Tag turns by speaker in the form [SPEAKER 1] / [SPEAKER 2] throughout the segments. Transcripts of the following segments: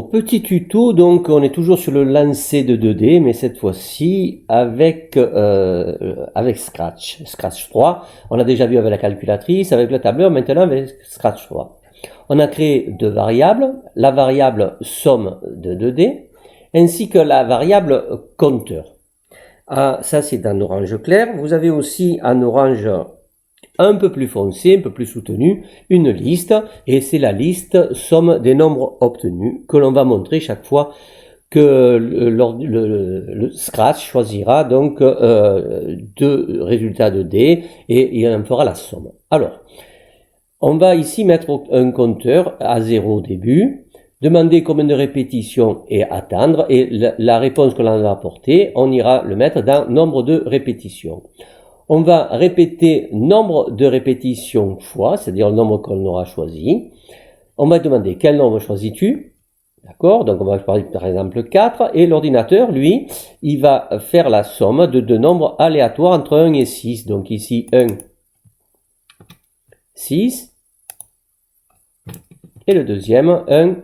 [SPEAKER 1] Petit tuto, donc on est toujours sur le lancer de 2D, mais cette fois-ci avec Scratch, Scratch 3. On a déjà vu avec la calculatrice, avec le tableur, maintenant avec Scratch 3. On a créé deux variables, la variable somme de 2D, ainsi que la variable compteur. Ah, ça c'est en orange clair. Vous avez aussi en orange un peu plus foncé, un peu plus soutenu, une liste, et c'est la liste somme des nombres obtenus que l'on va montrer chaque fois que le Scratch choisira donc deux résultats de D et il en fera la somme. Alors, on va ici mettre un compteur à 0 au début, demander combien de répétitions et attendre, et la réponse que l'on va apporter, on ira le mettre dans nombre de répétitions. On va répéter nombre de répétitions fois, c'est-à-dire le nombre qu'on aura choisi. On va demander quel nombre choisis-tu? D'accord? Donc on va parler par exemple 4, et l'ordinateur, lui, il va faire la somme de deux nombres aléatoires entre 1 et 6. Donc ici 1, 6, et le deuxième 1,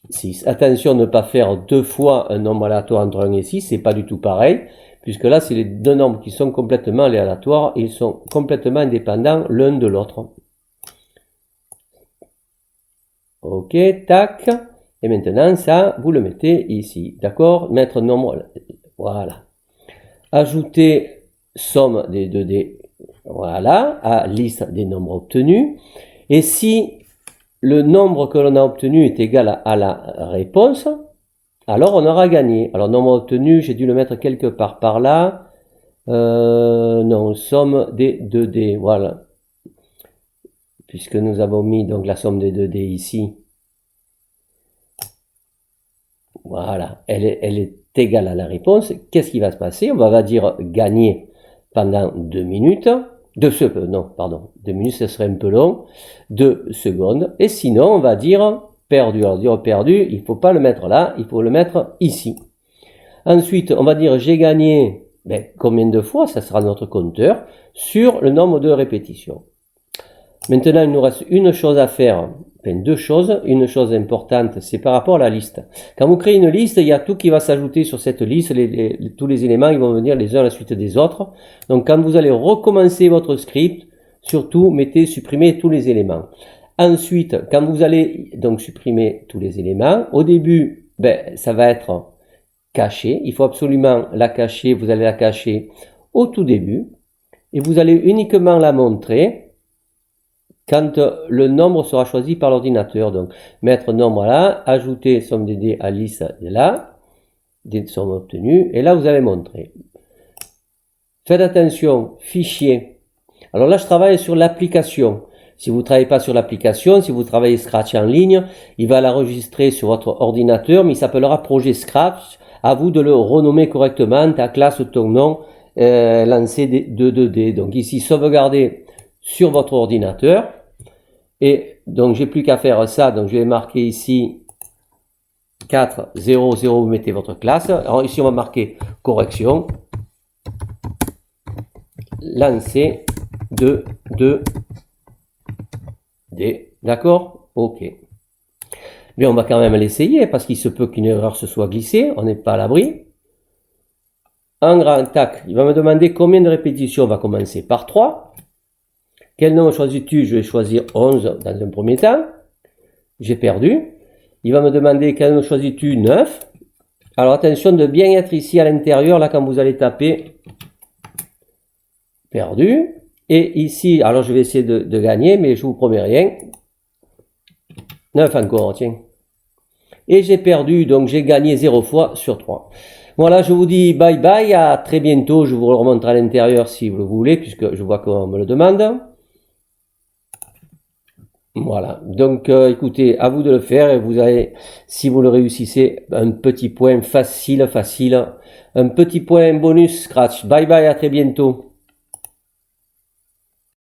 [SPEAKER 1] 6. Attention de ne pas faire deux fois un nombre aléatoire entre 1 et 6, c'est pas du tout pareil, puisque là c'est les deux nombres qui sont complètement aléatoires, ils sont complètement indépendants l'un de l'autre. Ok, tac, et maintenant ça, vous le mettez ici, d'accord? Mettre nombre, voilà. Ajouter somme des 2D, voilà, à liste des nombres obtenus, et si le nombre que l'on a obtenu est égal à la réponse, alors on aura gagné. Alors nombre obtenu, j'ai dû le mettre quelque part par là. Non, somme des 2D, voilà. Puisque nous avons mis donc la somme des 2D ici. Voilà, elle est égale à la réponse. Qu'est-ce qui va se passer? On va dire gagner pendant 2 minutes. 2 minutes, ce serait un peu long. 2 secondes. Et sinon, on va dire perdu. Alors dire perdu, il ne faut pas le mettre là, il faut le mettre ici. Ensuite, on va dire j'ai gagné combien de fois, ça sera notre compteur, sur le nombre de répétitions. Maintenant, il nous reste une chose à faire, enfin deux choses. Une chose importante, c'est par rapport à la liste. Quand vous créez une liste, il y a tout qui va s'ajouter sur cette liste, tous les éléments ils vont venir les uns à la suite des autres. Donc quand vous allez recommencer votre script, surtout mettez supprimer tous les éléments. Ensuite, quand vous allez donc supprimer tous les éléments, au début, ça va être caché. Il faut absolument la cacher, vous allez la cacher au tout début, et vous allez uniquement la montrer quand le nombre sera choisi par l'ordinateur. Donc mettre nombre là, ajouter somme des dés à liste là, des sommes obtenues, et là vous allez montrer. Faites attention, fichier. Alors là je travaille sur l'application. Si vous ne travaillez pas sur l'application, si vous travaillez Scratch en ligne, il va l'enregistrer sur votre ordinateur, mais il s'appellera projet Scratch. À vous de le renommer correctement, ta classe, ton nom, lancer de 2D. Donc ici sauvegarder sur votre ordinateur. Et donc j'ai plus qu'à faire ça, donc je vais marquer ici 4, 0, 0, vous mettez votre classe. Alors ici on va marquer correction, lancer de 2D, d'accord? Ok. Mais on va quand même l'essayer, parce qu'il se peut qu'une erreur se soit glissée, on n'est pas à l'abri. Un grand tac, il va me demander combien de répétitions, on va commencer par 3. Quel nombre choisis-tu? Je vais choisir 11 dans un premier temps. J'ai perdu. Il va me demander quel nombre choisis-tu? 9. Alors attention de bien être ici à l'intérieur, là quand vous allez taper. Perdu. Et ici, alors je vais essayer de gagner, mais je vous promets rien. 9 encore, tiens. Et j'ai perdu, donc j'ai gagné 0 fois sur 3. Voilà, je vous dis bye bye, à très bientôt. Je vous le remontre à l'intérieur si vous le voulez, puisque je vois qu'on me le demande. Voilà, donc écoutez, à vous de le faire, et vous avez, si vous le réussissez, un petit point facile, un petit point bonus Scratch. Bye bye, à très bientôt.